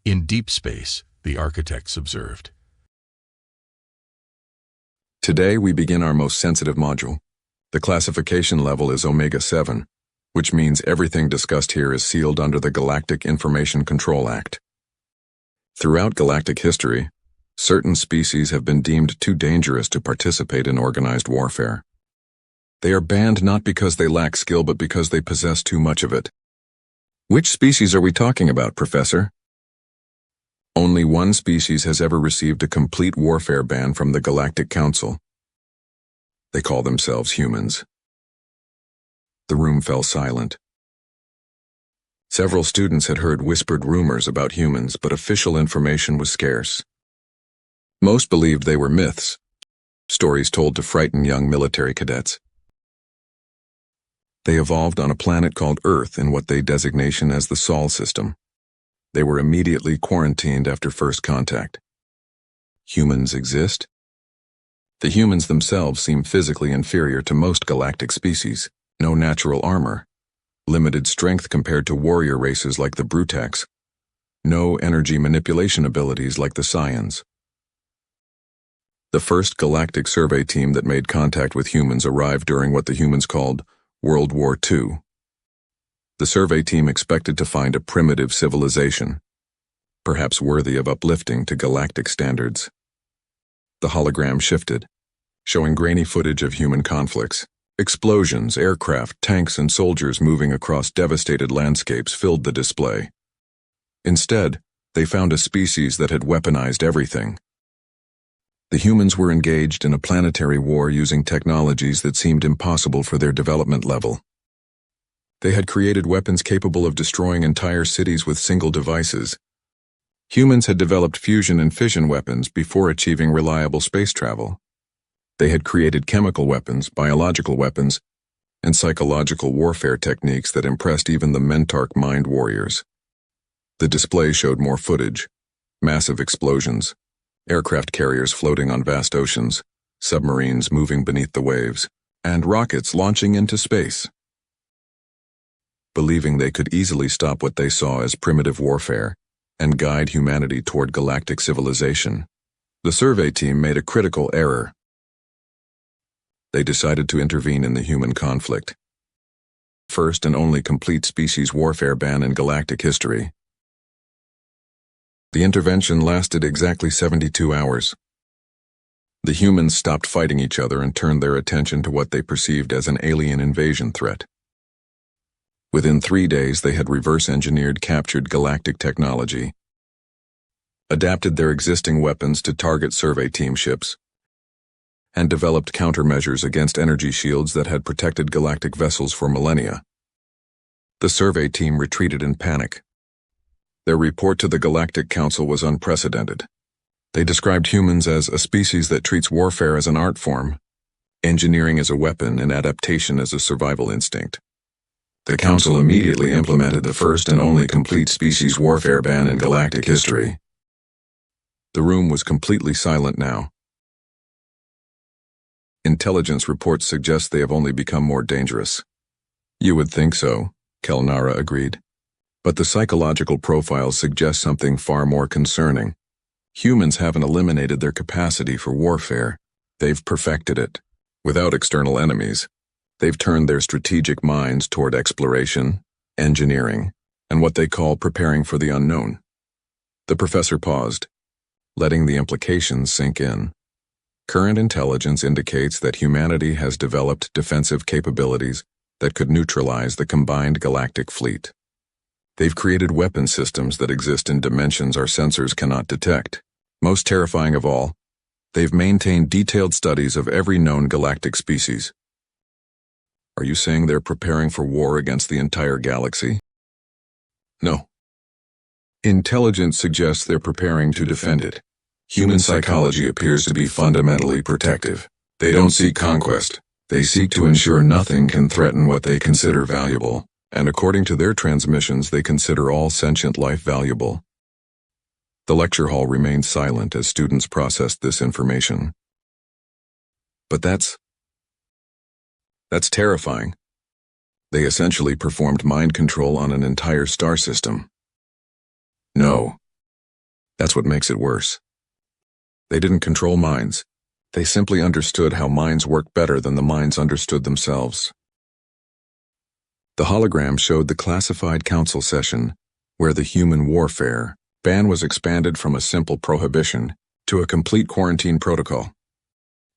In deep space, the architects observed. Today we begin our most sensitive module. The classification level is Omega 7, which means everything discussed here is sealed under the Galactic Information Control Act. Throughout galactic history, certain species have been deemed too dangerous to participate in organized warfare. They are banned not because they lack skill but because they possess too much of it. Which species are we talking about, Professor? Only one species has ever received a complete warfare ban from the Galactic Council. They call themselves humans. The room fell silent. Several students had heard whispered rumors about humans, but official information was scarce. Most believed they were myths, stories told to frighten young military cadets. They evolved on a planet called Earth in what they designation as the Sol system. They were immediately quarantined after first contact. Humans exist? The humans themselves seem physically inferior to most galactic species. No natural armor. Limited strength compared to warrior races like the Brutax. No energy manipulation abilities like the Scions. The first galactic survey team that made contact with humans arrived during what the humans called World War II. The survey team expected to find a primitive civilization, perhaps worthy of uplifting to galactic standards. The hologram shifted, showing grainy footage of human conflicts. Explosions, aircraft, tanks, and soldiers moving across devastated landscapes filled the display. Instead, they found a species that had weaponized everything. The humans were engaged in a planetary war using technologies that seemed impossible for their development level. They had created weapons capable of destroying entire cities with single devices. Humans had developed fusion and fission weapons before achieving reliable space travel. They had created chemical weapons, biological weapons, and psychological warfare techniques that impressed even the Mentarch mind warriors. The display showed more footage: massive explosions, aircraft carriers floating on vast oceans, submarines moving beneath the waves, and rockets launching into space. Believing they could easily stop what they saw as primitive warfare and guide humanity toward galactic civilization, the survey team made a critical error. They decided to intervene in the human conflict. First and only complete species warfare ban in galactic history. The intervention lasted exactly 72 hours. The humans stopped fighting each other and turned their attention to what they perceived as an alien invasion threat. Within 3 days, they had reverse-engineered captured galactic technology, adapted their existing weapons to target survey team ships, and developed countermeasures against energy shields that had protected galactic vessels for millennia. The survey team retreated in panic. Their report to the Galactic Council was unprecedented. They described humans as a species that treats warfare as an art form, engineering as a weapon, and adaptation as a survival instinct. The Council immediately implemented the first and only complete species warfare ban in galactic history. The room was completely silent now. Intelligence reports suggest they have only become more dangerous. You would think so, Kelnara agreed. But the psychological profiles suggest something far more concerning. Humans haven't eliminated their capacity for warfare. They've perfected it. Without external enemies, they've turned their strategic minds toward exploration, engineering, and what they call preparing for the unknown. The professor paused, letting the implications sink in. Current intelligence indicates that humanity has developed defensive capabilities that could neutralize the combined galactic fleet. They've created weapon systems that exist in dimensions our sensors cannot detect. Most terrifying of all, they've maintained detailed studies of every known galactic species. Are you saying they're preparing for war against the entire galaxy? No. Intelligence suggests they're preparing to defend it. Human psychology appears to be fundamentally protective. They don't seek conquest. They seek to ensure nothing can threaten what they consider valuable, and according to their transmissions, they consider all sentient life valuable. The lecture hall remained silent as students processed this information. But that's terrifying. They essentially performed mind control on an entire star system. No. That's what makes it worse. They didn't control minds. They simply understood how minds work better than the minds understood themselves. The hologram showed the classified council session, where the human warfare ban was expanded from a simple prohibition to a complete quarantine protocol.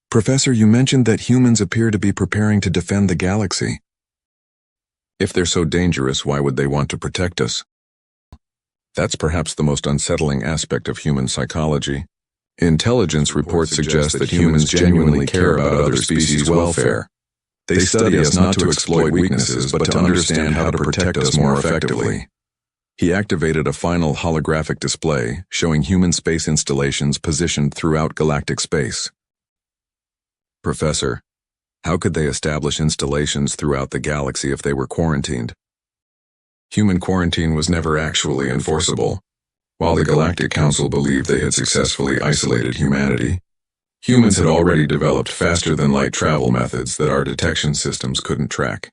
Professor, you mentioned that humans appear to be preparing to defend the galaxy. If they're so dangerous, why would they want to protect us? That's perhaps the most unsettling aspect of human psychology. Intelligence reports suggest that humans genuinely care about other species' welfare. They study us not to exploit weaknesses, but to understand how to protect us more effectively. He activated a final holographic display showing human space installations positioned throughout galactic space. Professor, how could they establish installations throughout the galaxy if they were quarantined? Human quarantine was never actually enforceable. While the Galactic Council believed they had successfully isolated humanity, humans had already developed faster-than-light travel methods that our detection systems couldn't track.